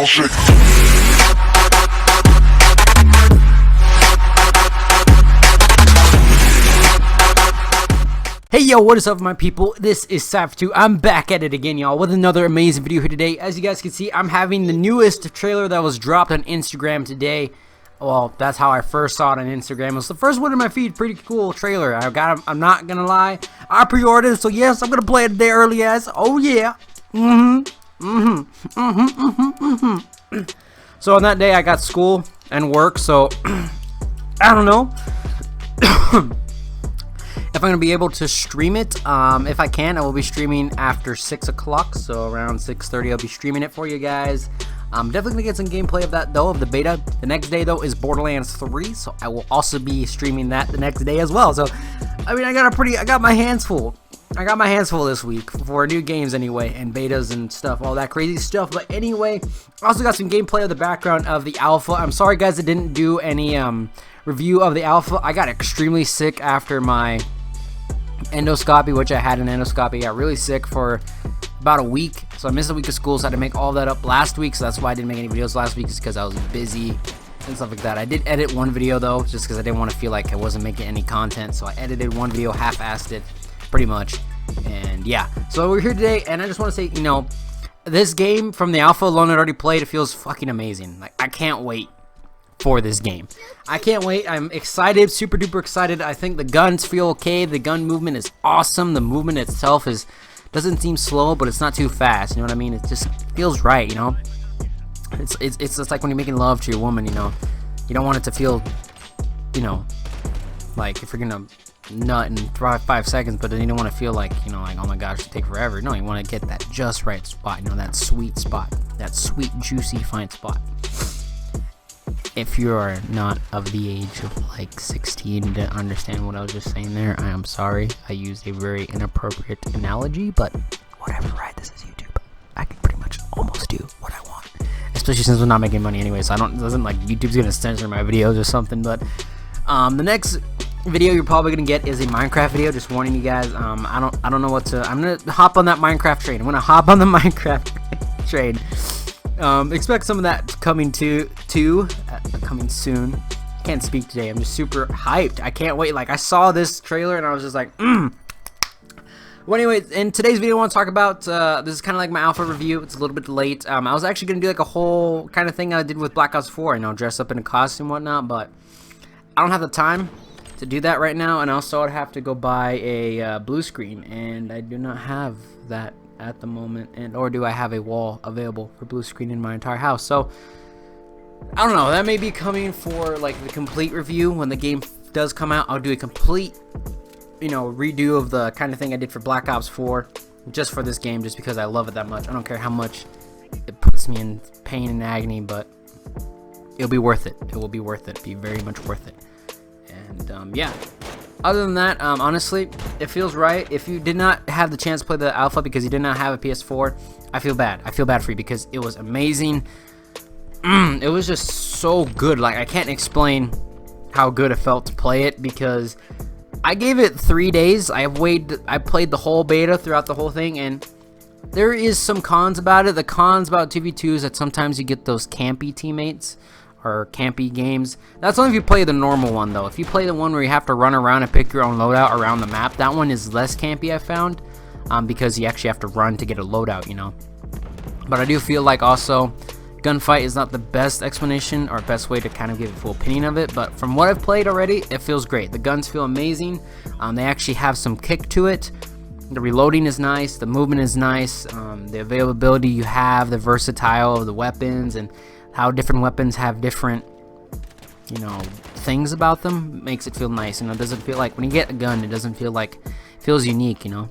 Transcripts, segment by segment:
ground shake. Hey yo, what is up my people? This is Sypher 2. I'm back at it again, y'all, with another amazing video here today. As you guys can see, I'm having the newest trailer that was dropped on Instagram today. Well, that's how I first saw it on Instagram. It was the first one in my feed. Pretty cool trailer. I'm not gonna lie. I pre-ordered it, so yes, I'm gonna play it today early as. Oh yeah. So on that day, I got school and work, so I don't know if I'm gonna be able to stream it. If I can, I will be streaming after 6 o'clock, so around 6:30 I'll be streaming it for you guys. I'm definitely gonna get some gameplay of that though, of the beta. The next day though is Borderlands 3, so I will also be streaming that the next day as well. So I mean, I got my hands full. I got my hands full this week for new games anyway, and betas and stuff, all that crazy stuff. But anyway, I also got some gameplay of the background of the alpha. I'm sorry guys, I didn't do any review of the alpha. I got extremely sick after my endoscopy, which I had an endoscopy. I got really sick for about a week, so I missed a week of school, so I had to make all that up last week, so that's why I didn't make any videos last week, is because I was busy and stuff like that. I did edit one video though, just because I didn't want to feel like I wasn't making any content, so I edited one video, half-assed it pretty much. And yeah, so we're here today, and I just want to say, you know, this game from the alpha alone I'd already played, it feels fucking amazing. Like, I can't wait for this game. I can't wait. I'm excited, super duper excited. I think the guns feel okay. The gun movement is awesome. The movement itself doesn't seem slow, but it's not too fast. You know what I mean? It just feels right, you know? It's just like when you're making love to your woman, you know? You don't want it to feel, you know, like if you're gonna nut in 5 seconds, but then you don't want to feel like, you know, like, oh my gosh, it'll take forever. No, you want to get that just right spot, you know, that sweet spot, that sweet, juicy, fine spot. If you are not of the age of like 16 to understand what I was just saying there, I am sorry. I used a very inappropriate analogy, but whatever, right? This is YouTube. I can pretty much almost do what I want, especially since we're not making money anyway, so it doesn't like YouTube's gonna censor my videos or something. But the next video you're probably gonna get is a Minecraft video. Just warning you guys. I don't know what to. I'm gonna hop on that Minecraft train. I'm gonna hop on the Minecraft train. Expect some of that coming coming soon. Can't speak today. I'm just super hyped. I can't wait. Like, I saw this trailer and I was just like, Well, anyway, in today's video I want to talk about, this is kind of like my alpha review. It's a little bit late. I was actually going to do like a whole kind of thing I did with Black Ops 4, you know, dress up in a costume and whatnot, but I don't have the time to do that right now, and also I'd have to go buy a blue screen, and I do not have that at the moment, and or do I have a wall available for blue screen in my entire house. So I don't know, that may be coming for like the complete review when the game does come out. I'll do a complete, you know, redo of the kind of thing I did for Black Ops 4 just for this game, just because I love it that much. I don't care how much it puts me in pain and agony, but it'll be worth it. It will be worth it. Be very much worth it. And yeah, other than that, honestly, it feels right. If you did not have the chance to play the alpha because you did not have a PS4, I feel bad. I feel bad for you because it was amazing. It was just so good. Like, I can't explain how good it felt to play it, because I gave it 3 days. I played the whole beta throughout the whole thing, and there is some cons about it. The cons about 2v2 is that sometimes you get those campy teammates or campy games. That's only if you play the normal one though. If you play the one where you have to run around and pick your own loadout around the map, that one is less campy, I found, because you actually have to run to get a loadout, you know. But I do feel like also gunfight is not the best explanation or best way to kind of give a full opinion of it, but from what I've played already, it feels great. The guns feel amazing. They actually have some kick to it. The reloading is nice, the movement is nice, the availability you have, the versatile of the weapons, and how different weapons have different, you know, things about them makes it feel nice. You know, it doesn't feel like when you get a gun, it doesn't feel like, it feels unique, you know,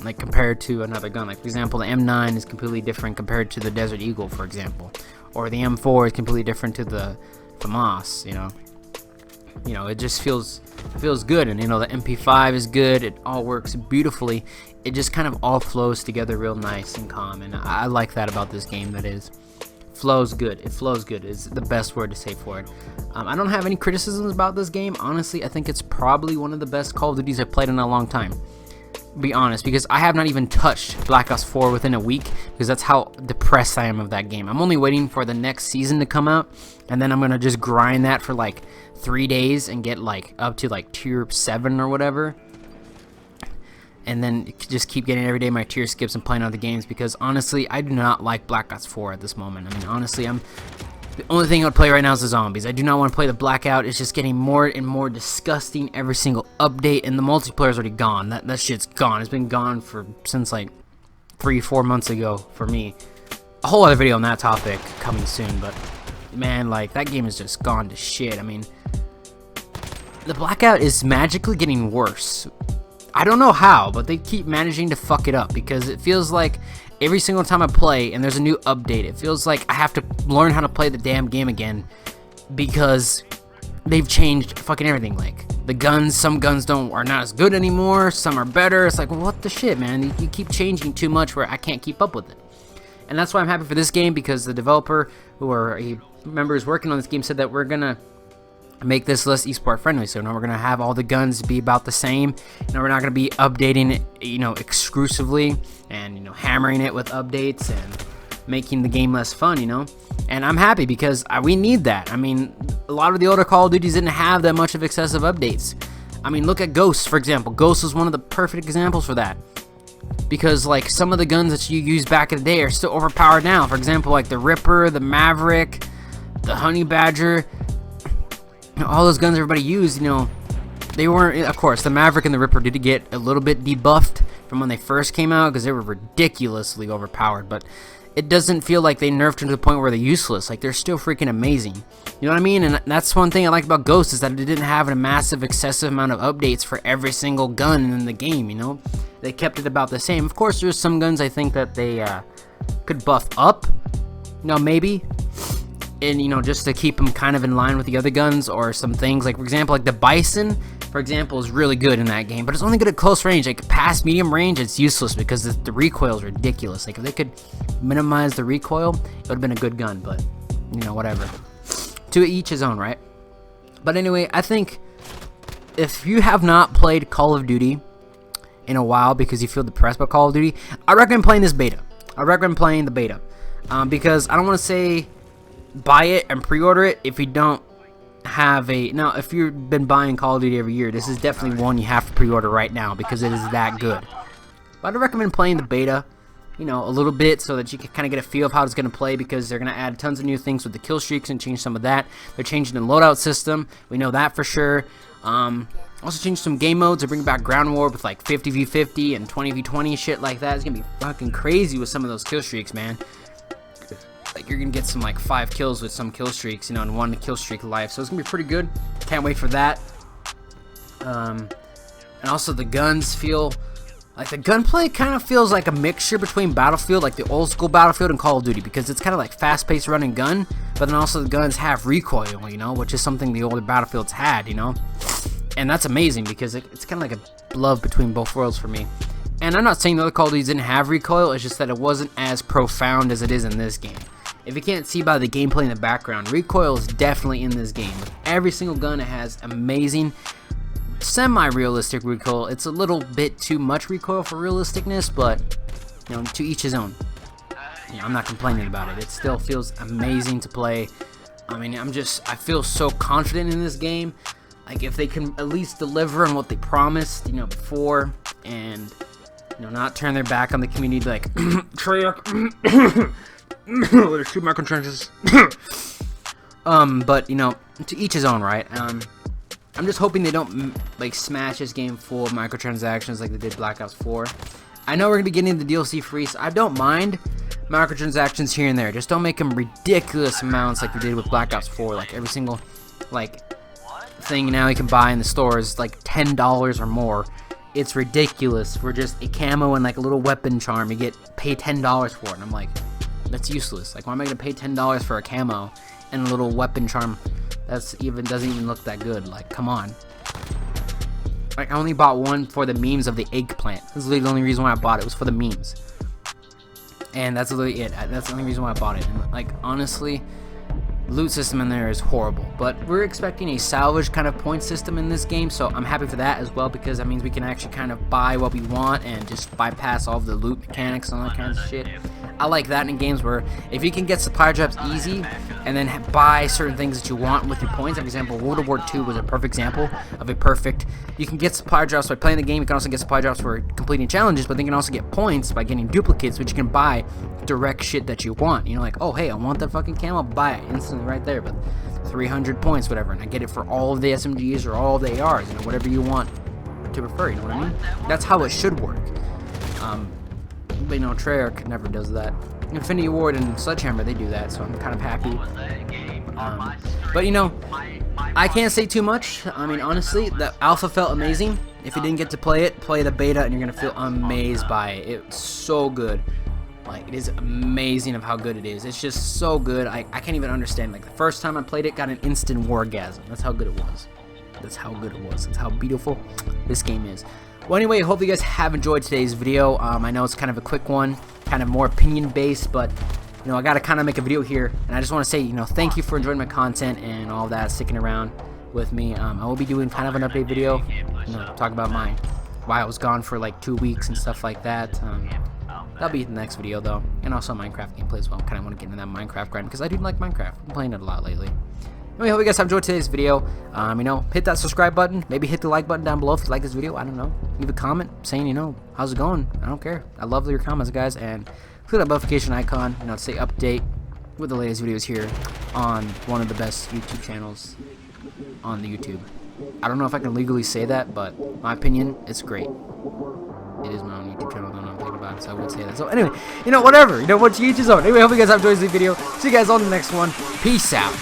like compared to another gun. Like, for example, the M9 is completely different compared to the Desert Eagle, for example, or the M4 is completely different to the FAMAS, you know, it just feels good. And you know, the MP5 is good. It all works beautifully. It just kind of all flows together real nice and calm, and I like that about this game. That is, flows good. It flows good is the best word to say for it. I don't have any criticisms about this game. Honestly, I think it's probably one of the best Call of Duties I've played in a long time. be honest, because I have not even touched Black Ops 4 within a week, because that's how depressed I am of that game. I'm only waiting for the next season to come out, and then I'm gonna just grind that for like 3 days and get like up to like tier 7 or whatever, and then just keep getting every day my tier skips and playing other games, because honestly I do not like Black Ops 4 at this moment. I mean, honestly, the only thing I would play right now is the zombies. I do not want to play the Blackout. It's just getting more and more disgusting every single update, and the multiplayer is already gone. That shit's gone. It's been gone since like 3-4 months ago for me. A whole other video on that topic coming soon, but man, like, that game is just gone to shit. I mean, the Blackout is magically getting worse. I don't know how, but they keep managing to fuck it up, because it feels like every single time I play and there's a new update, it feels like I have to learn how to play the damn game again, because they've changed fucking everything. Like, the guns, some guns are not as good anymore, some are better. It's like, well, what the shit, man? You keep changing too much where I can't keep up with it. And that's why I'm happy for this game, because the developer, a member who's working on this game, said that we're gonna make this less esport friendly. So now we're gonna have all the guns be about the same. We're not gonna be updating it, exclusively, and hammering it with updates and making the game less fun, And I'm happy, because we need that. I mean, a lot of the older Call of Duties didn't have that much of excessive updates. I mean, look at Ghost, for example. Ghost is one of the perfect examples for that, because like some of the guns that you used back in the day are still overpowered now. For example, like the Ripper, the Maverick, the Honey Badger. All those guns everybody used, they weren't, of course, the Maverick and the Ripper did get a little bit debuffed from when they first came out, because they were ridiculously overpowered, but it doesn't feel like they nerfed them to the point where they're useless. Like, they're still freaking amazing. You know what I mean? And that's one thing I like about Ghost, is that it didn't have a massive, excessive amount of updates for every single gun in the game, They kept it about the same. Of course, there's some guns I think that they could buff up, maybe, and just to keep them kind of in line with the other guns, or some things like, for example, like the Bison, for example, is really good in that game, but it's only good at close range. Like past medium range, it's useless, because the recoil is ridiculous. Like, if they could minimize the recoil, it would have been a good gun, but whatever. To each his own, right? But anyway, I think if you have not played Call of Duty in a while because you feel depressed about Call of Duty, I recommend playing this beta. I recommend playing the beta, because I don't want to say buy it and pre-order it if you don't have now, if you've been buying Call of Duty every year, this is definitely one you have to pre-order right now, because it is that good. But I recommend playing the beta, a little bit, so that you can kind of get a feel of how it's going to play, because they're going to add tons of new things with the kill streaks and change some of that. They're changing the loadout system, we know that for sure. Also change some game modes to bring back ground war with like 50v50 and 20v20, shit like that. It's going to be fucking crazy with some of those kill streaks, man. Like, you're gonna get some like 5 kills with some kill streaks, in one kill streak life. So it's gonna be pretty good. Can't wait for that. And also the guns feel like, the gunplay kind of feels like a mixture between Battlefield, like the old school Battlefield, and Call of Duty, because it's kind of like fast-paced running gun, but then also the guns have recoil, which is something the older Battlefields had, and that's amazing, because it's kind of like a love between both worlds for me. And I'm not saying the other Call of Duty didn't have recoil, it's just that it wasn't as profound as it is in this game. If you can't see by the gameplay in the background, recoil is definitely in this game. With every single gun, it has amazing, semi-realistic recoil. It's a little bit too much recoil for realisticness, but, to each his own. I'm not complaining about it. It still feels amazing to play. I mean, I feel so confident in this game. Like, if they can at least deliver on what they promised, before, and, not turn their back on the community, like, Treyarch, there's 2 microtransactions. But to each his own, right? I'm just hoping they don't like smash this game full of microtransactions like they did Black Ops 4. I know we're gonna be getting the DLC free, so I don't mind microtransactions here and there. Just don't make them ridiculous amounts like we did with Black Ops 4. Like, every single thing now you can buy in the store is like $10 or more. It's ridiculous for just a camo and like a little weapon charm. You pay $10 for it, and I'm like, that's useless. Like, why am I gonna pay $10 for a camo and a little weapon charm doesn't even look that good? Like, come on. Like, I only bought one for the memes of the eggplant. That's literally the only reason why I bought it, was for the memes. And that's literally it. That's the only reason why I bought it. And like, honestly, loot system in there is horrible. But we're expecting a salvage kind of point system in this game, so I'm happy for that as well, because that means we can actually kind of buy what we want and just bypass all of the loot mechanics and all that kind of shit. I like that in games where if you can get supply drops easy and then buy certain things that you want with your points. For example, World War II was a perfect example of a perfect, you can get supply drops by playing the game, you can also get supply drops for completing challenges, but then you can also get points by getting duplicates, which you can buy direct shit that you want. You know, like, oh hey, I want that fucking camo, buy it instantly right there, but 300 points, whatever, and I get it for all of the SMGs or all of the ARs, you know, whatever you want to prefer, you know what I mean? That's how it should work. But you know, Treyarch never does that. Infinity Ward and Sledgehammer, they do that, so I'm kind of happy. But you know, I can't say too much. I mean, honestly, the alpha felt amazing. If you didn't get to play it, play the beta and you're gonna feel amazed by it. It's so good. Like, it is amazing of how good it is. It's just so good. I can't even understand. Like, the first time I played it, got an instant wargasm. That's how good it was. That's how good it was. That's how beautiful this game is. Well, anyway, I hope you guys have enjoyed today's video. I know it's kind of a quick one, kind of more opinion-based, but, you know, I got to kind of make a video here. And I just want to say, you know, thank you for enjoying my content and all that, sticking around with me. I will be doing kind of an update video, you know, talk about why I was gone for like 2 weeks and stuff like that. That'll be the next video though, and also Minecraft gameplay as well. Kind of want to get into that Minecraft grind because I do like Minecraft. I'm playing it a lot lately. Anyway, hope you guys have enjoyed today's video. You know, hit that subscribe button. Maybe hit the like button down below if you like this video. I don't know. Leave a comment saying, you know, how's it going? I don't care. I love your comments, guys. And click that notification icon, you know, to say update with the latest videos here on one of the best YouTube channels on the YouTube. I don't know if I can legally say that, but my opinion, it's great. It is my own YouTube channel, I don't know what I'm thinking about it, so I would say that. So anyway, you know, whatever. You know, what's each his own. Anyway, I hope you guys have enjoyed this video. See you guys on the next one. Peace out.